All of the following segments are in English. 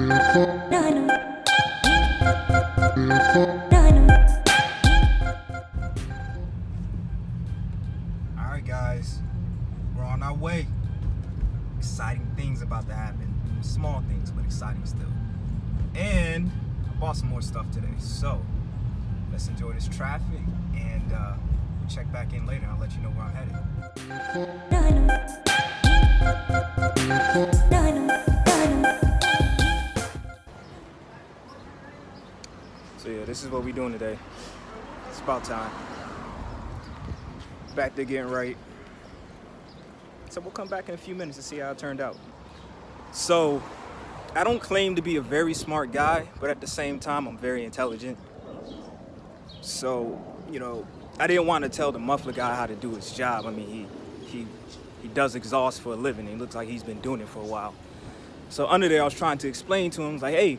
Alright guys, we're on our way. Exciting things about to happen. Small things, but exciting still. And I bought some more stuff today, so let's enjoy this traffic and we'll check back in later. I'll let you know where I'm headed. So yeah, this is what we're doing today. It's about time. Back there getting right. So we'll come back in a few minutes to see how it turned out. So I don't claim to be a very smart guy, but at the same time, I'm very intelligent. So, you know, I didn't want to tell the muffler guy how to do his job. I mean, he does exhaust for a living. He looks like he's been doing it for a while. So under there, I was trying to explain to him, I was like, hey,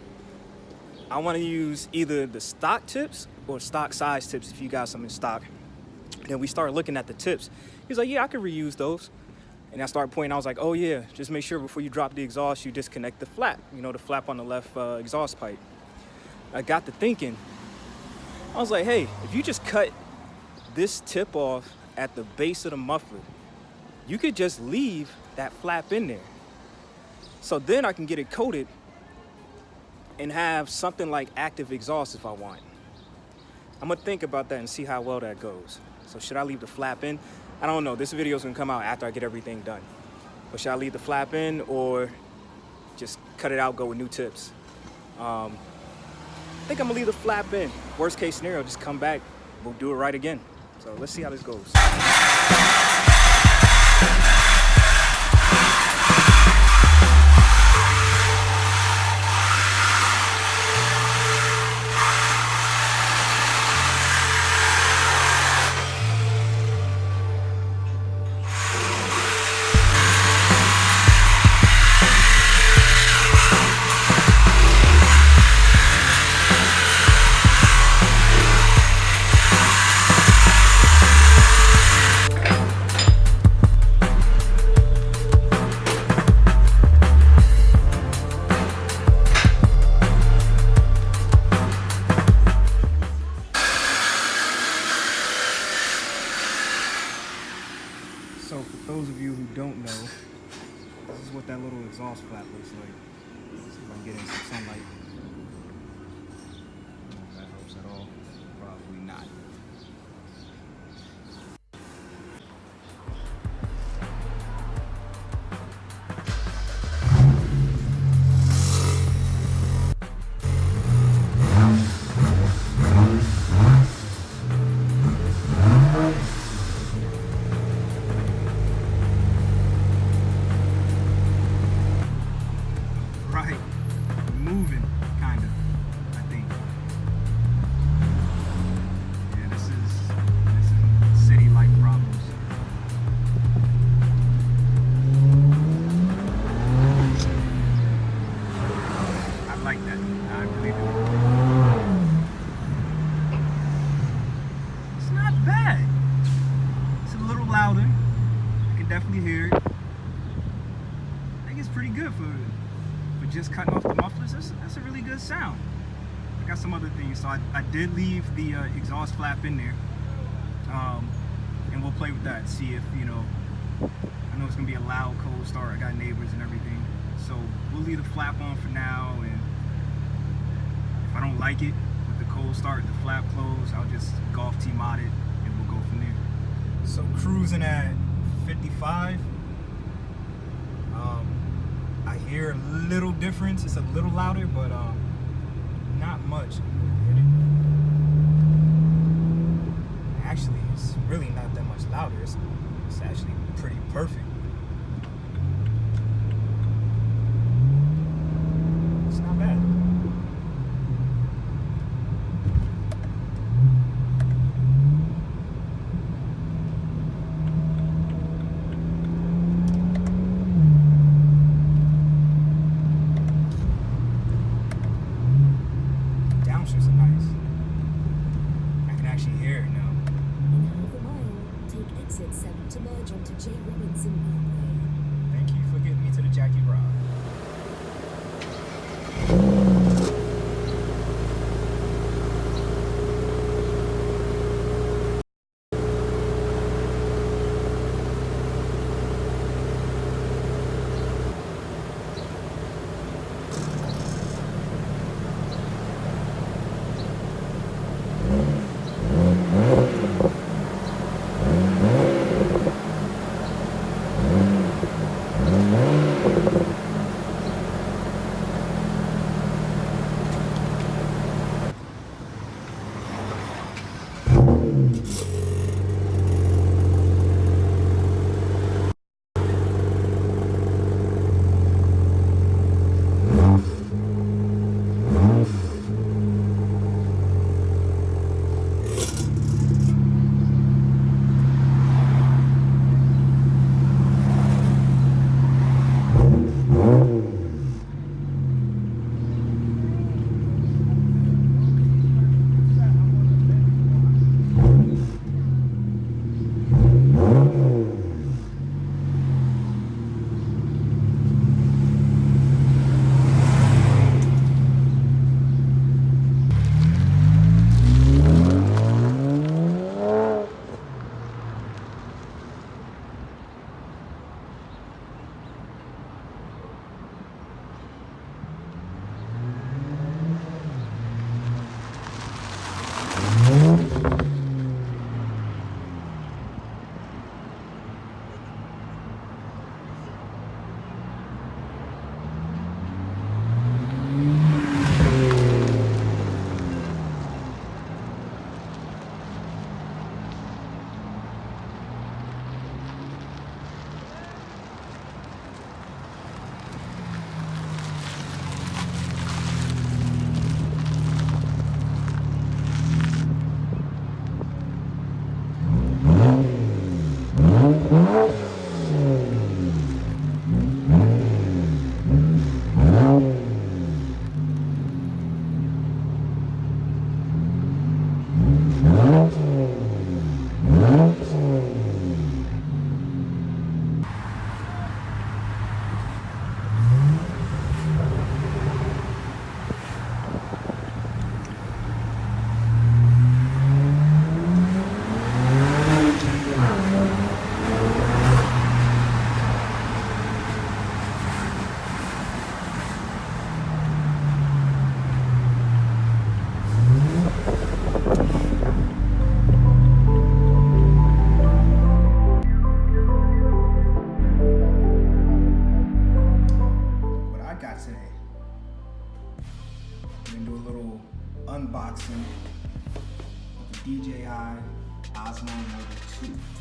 I want to use either the stock tips or stock size tips if you got some in stock. And then we started looking at the tips. He's like, yeah, I could reuse those. And I started pointing, I was like, oh yeah, just make sure before you drop the exhaust, you disconnect the flap, you know, the flap on the left exhaust pipe. I got to thinking, I was like, hey, if you just cut this tip off at the base of the muffler, you could just leave that flap in there. So then I can get it coated and have something like active exhaust if I want. I'm gonna think about that and see how well that goes. So should I leave the flap in? I don't know, this video's gonna come out after I get everything done. But should I leave the flap in or just cut it out, go with new tips? I think I'm gonna leave the flap in. Worst case scenario, just come back, we'll do it right again. So let's see how this goes. So for those of you who don't know, this is what that little exhaust flap looks like. Let's see if I can get in some sunlight. I don't know if that helps at all. Probably not. Moving, kind of, I think. Yeah, this is city life problems. I like that. I really do. It's not bad. It's a little louder. I can definitely hear it. I think it's pretty good for just cutting off the mufflers. That's a really good sound. I got some other things, so I did leave the exhaust flap in there, and we'll play with that, see if, you know, I know it's gonna be a loud cold start, I got neighbors and everything, so we'll leave the flap on for now, and if I don't like it with the cold start, the flap closed, I'll just golf tee mod it and we'll go from there. So cruising at 55. I hear a little difference. It's a little louder, but not much. Actually, it's really not that much louder. It's actually pretty perfect. It's not bad. Downshifts are nice. I can actually hear it now. In half a mile, take exit 7 to merge onto J. Robinson. unboxing of the DJI Osmo Mobile 2.